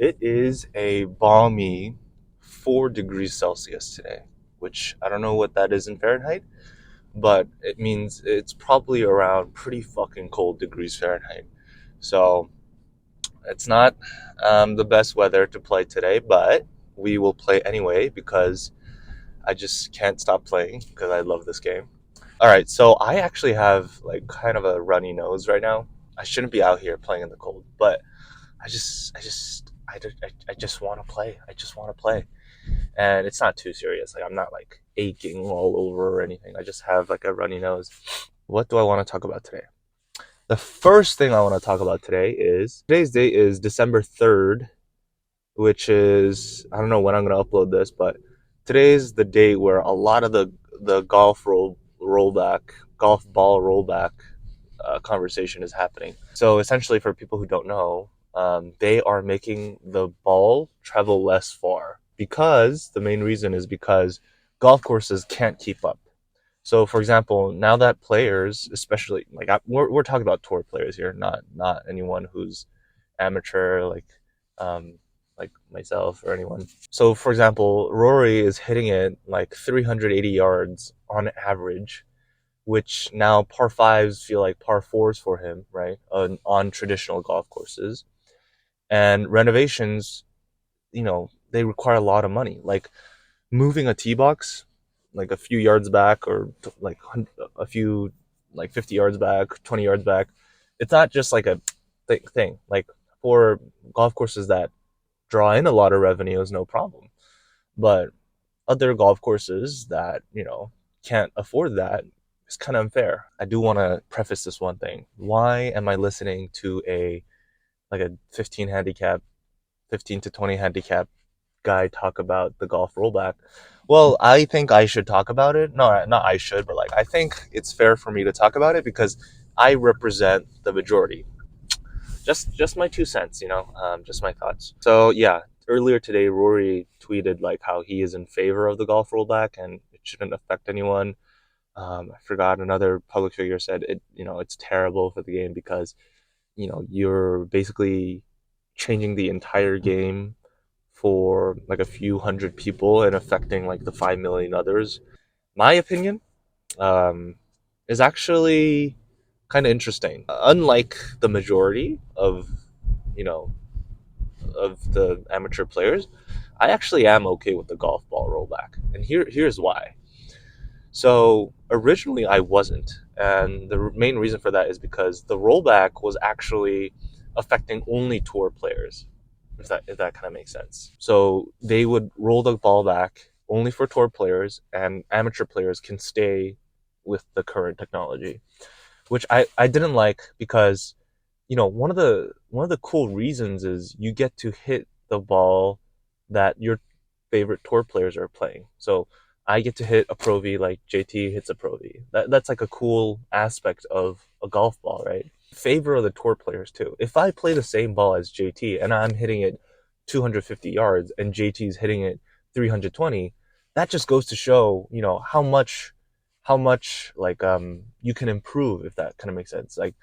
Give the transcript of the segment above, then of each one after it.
It is a balmy 4 degrees Celsius today, which I don't know what that is in Fahrenheit, but it means it's probably around pretty fucking cold degrees Fahrenheit. So it's not the best weather to play today, but we will play anyway because I just can't stop playing because I love this game. All right, so I actually have like kind of a runny nose right now. I shouldn't be out here playing in the cold, but I just want to play. I just want to play, and it's not too serious. Like I'm not like aching all over or anything. I just have like a runny nose. What do I want to talk about today? The first thing I want to talk about today is today's date is December 3rd, which is I don't know when I'm gonna upload this, but today's the date where a lot of the rollback, golf ball rollback conversation is happening. So essentially, for people who don't know, they are making the ball travel less far because the main reason is because golf courses can't keep up. So, for example, now that players, especially we're talking about tour players here, not anyone who's amateur um, like myself or anyone. So, for example, Rory is hitting it like 380 yards on average, which now par fives feel like par fours for him, right? On traditional golf courses. And renovations, they require a lot of money. Like moving a tee box, like a few yards back or like a few, like 50 yards back, 20 yards back. It's not just like a thing. Like for golf courses that draw in a lot of revenue is no problem. But other golf courses that, can't afford that, it's kind of unfair. I do want to preface this one thing. Why am I listening to a 15 handicap, 15 to 20 handicap guy talk about the golf rollback? Well, I think I should talk about it. No, not I should, but like I think it's fair for me to talk about it because I represent the majority. Just my 2 cents, just my thoughts. So yeah, earlier today, Rory tweeted like how he is in favor of the golf rollback and it shouldn't affect anyone. I forgot another public figure said it's terrible for the game because you're basically changing the entire game for like a few hundred people and affecting like the 5 million others. My opinion um, is actually kind of interesting. Unlike the majority you know of the amateur players, I actually am okay with the golf ball rollback, and here's why. So originally I wasn't, and the main reason for that is because the rollback was actually affecting only tour players. If that kind of makes sense. So they would roll the ball back only for tour players, and amateur players can stay with the current technology, which I didn't like because one of the cool reasons is you get to hit the ball that your favorite tour players are playing. So I get to hit a Pro V like JT hits a Pro V. That's like a cool aspect of a golf ball, right? Favor of the tour players too. If I play the same ball as JT and I'm hitting it 250 yards and JT's hitting it 320, that just goes to show, how much like you can improve, if that kind of makes sense. Like,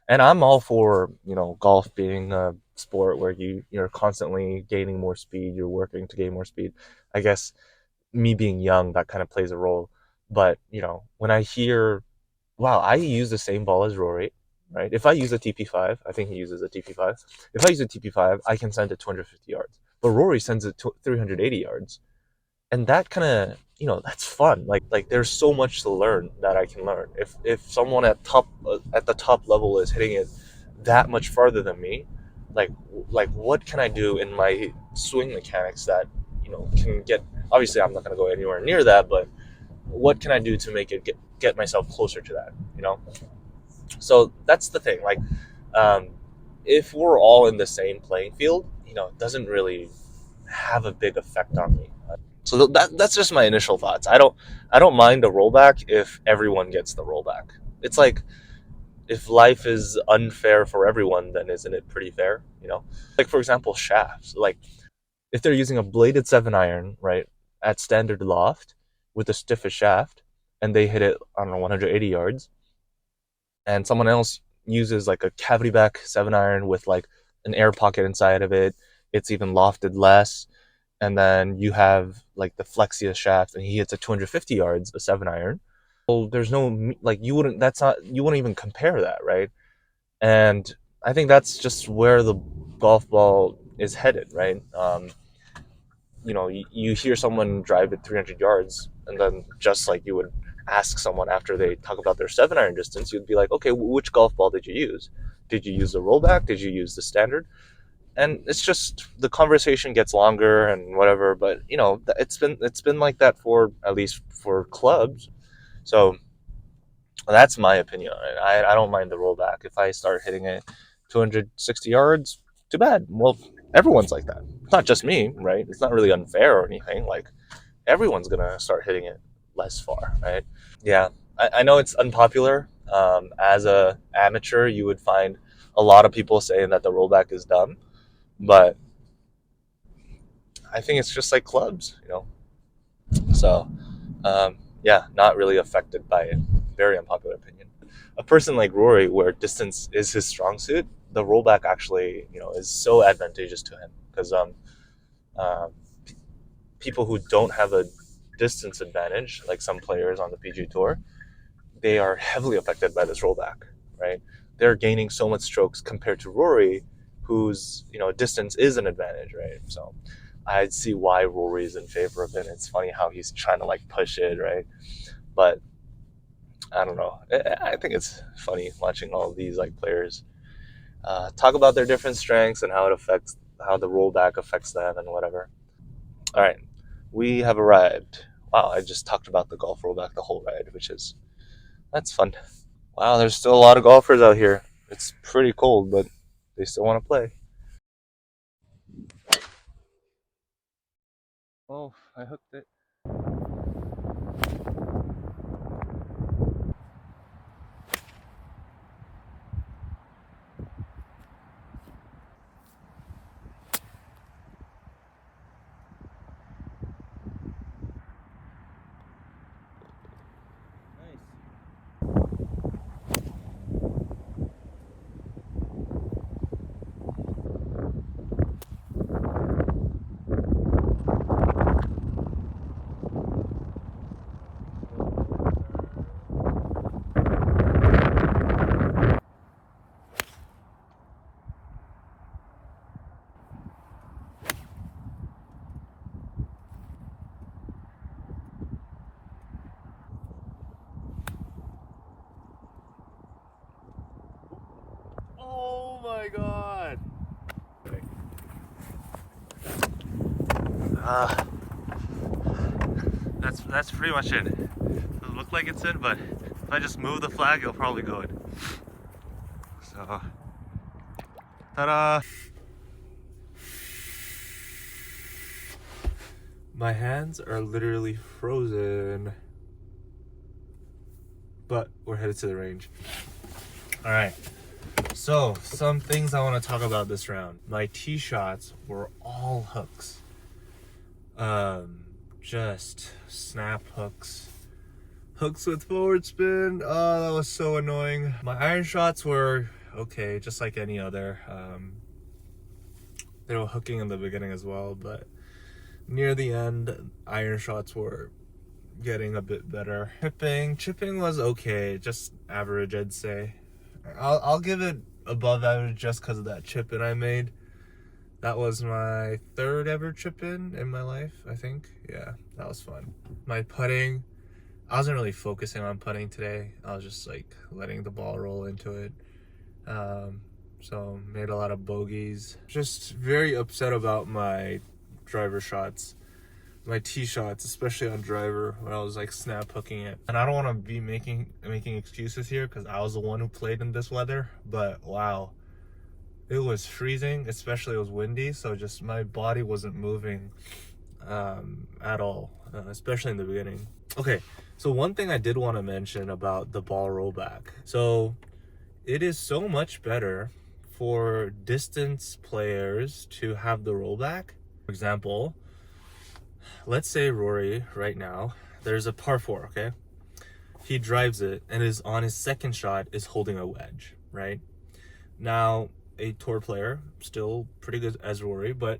and I'm all for golf being a sport where you're constantly gaining more speed, you're working to gain more speed. I guess me being young, that kind of plays a role. But when I hear, wow, I use the same ball as Rory, right? If I use a TP5, I think he uses a TP5. If I use a TP5, I can send it 250 yards, but Rory sends it to 380 yards, and that kind of that's fun. Like there's so much to learn that I can learn. If someone at the top level is hitting it that much farther than me, like like what can I do in my swing mechanics that can get. Obviously, I'm not going to go anywhere near that, but what can I do to make it get myself closer to that? So that's the thing. Like, um, if we're all in the same playing field, it doesn't really have a big effect on me. So that's just my initial thoughts. I don't mind a rollback if everyone gets the rollback. It's like if life is unfair for everyone, then isn't it pretty fair? Like for example, shafts. Like if they're using a bladed 7 iron, right, at standard loft with the stiffest shaft, and they hit it, I don't know, 180 yards, and someone else uses like a cavity back 7 iron with like an air pocket inside of it, it's even lofted less. And then you have like the Flexia shaft, and he hits at 250 yards, a 7 iron. Well, there's no like you wouldn't. That's not you wouldn't even compare that, right? And I think that's just where the golf ball is headed, right? You hear someone drive it 300 yards, and then just like you would ask someone after they talk about their 7 iron distance, you'd be like, okay, which golf ball did you use? Did you use the rollback? Did you use the standard? And it's just the conversation gets longer and whatever. But it's been like that for at least for clubs. So that's my opinion on it. I don't mind the rollback. If I start hitting it 260 yards, too bad. Well, everyone's like that. It's not just me, right? It's not really unfair or anything. Like everyone's gonna start hitting it less far, right? Yeah, I know it's unpopular. As a amateur, you would find a lot of people saying that the rollback is dumb, but I think it's just like clubs. So yeah, not really affected by it. Very unpopular opinion. A person like Rory, where distance is his strong suit, the rollback actually, is so advantageous to him because um, people who don't have a distance advantage, like some players on the PG Tour, they are heavily affected by this rollback, right? They're gaining so much strokes compared to Rory, whose distance is an advantage, right? So I'd see why Rory is in favor of it. It's funny how he's trying to like push it, right? But I don't know. I think it's funny watching all of these like players talk about their different strengths and how the rollback affects them and whatever. All right, we have arrived. Wow, I just talked about the golf rollback the whole ride, that's fun. Wow, there's still a lot of golfers out here. It's pretty cold, but they still want to play. Oh, I hooked it. Nice. Oh my god. Uh, that's pretty much it. Doesn't look like it's in, but if I just move the flag, it'll probably go in. So, ta-da! My hands are literally frozen, but we're headed to the range. All right. So, some things I want to talk about this round. My tee shots were all hooks. Just snap hooks. Hooks with forward spin. Oh, that was so annoying. My iron shots were okay, just like any other. They were hooking in the beginning as well, but near the end, iron shots were getting a bit better. Chipping was okay, just average, I'd say. I'll give it above average just because of that chip in I made. That was my third ever chip in my life, I think. Yeah, that was fun. My putting, I wasn't really focusing on putting today. I was just like letting the ball roll into it. So made a lot of bogeys. Just very upset about my driver shots. My tee shots, especially on driver, when I was like snap hooking it. And I don't want to be making excuses here because I was the one who played in this weather. But wow, it was freezing, especially it was windy. So just my body wasn't moving at all, especially in the beginning. Okay, so one thing I did want to mention about the ball rollback. So it is so much better for distance players to have the rollback. For example, let's say Rory right now, there's a par 4, okay? He drives it and is on his second shot is holding a wedge, right? Now, a tour player, still pretty good as Rory, but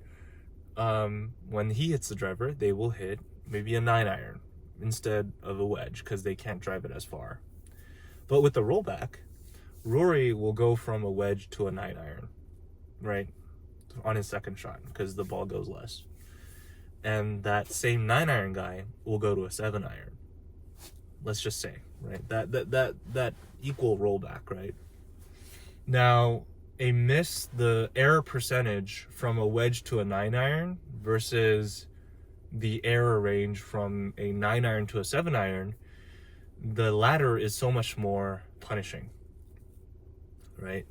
when he hits the driver, they will hit maybe a 9-iron instead of a wedge because they can't drive it as far. But with the rollback, Rory will go from a wedge to a 9-iron, right, on his second shot because the ball goes less. And that same 9-iron guy will go to a 7-iron. Let's just say, right? That equal rollback, right? Now, the error percentage from a wedge to a 9-iron versus the error range from a 9-iron to a 7-iron, the latter is so much more punishing, right?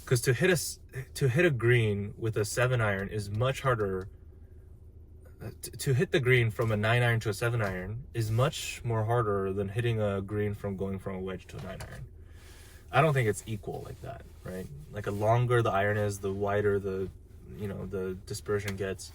Because to hit a green with a 7-iron is much harder. To hit the green from a 9-iron to a 7-iron is much more harder than hitting a green from going from a wedge to a 9-iron. I don't think it's equal like that, right? Like, the longer the iron is, the wider the dispersion gets.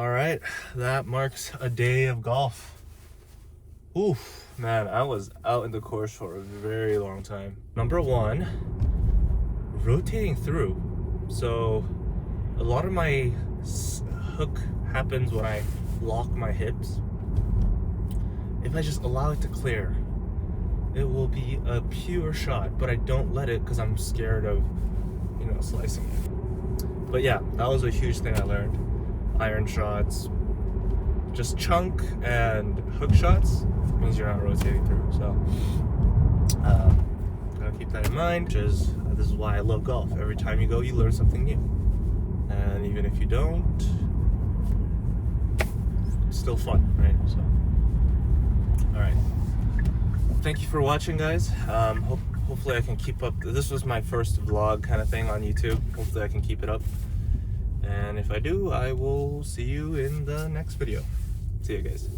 All right, that marks a day of golf. Oof, man, I was out in the course for a very long time. Number one, rotating through. So a lot of my hook happens when I lock my hips. If I just allow it to clear, it will be a pure shot, but I don't let it because I'm scared of, slicing it. But yeah, that was a huge thing I learned. Iron shots, just chunk and hook shots means you're not rotating through. So gotta keep that in mind. This is why I love golf. Every time you go, you learn something new, and even if you don't, it's still fun, right? So, all right. Thank you for watching, guys. Hopefully I can keep up. This was my first vlog kind of thing on YouTube. Hopefully I can keep it up. And if I do, I will see you in the next video. See you guys.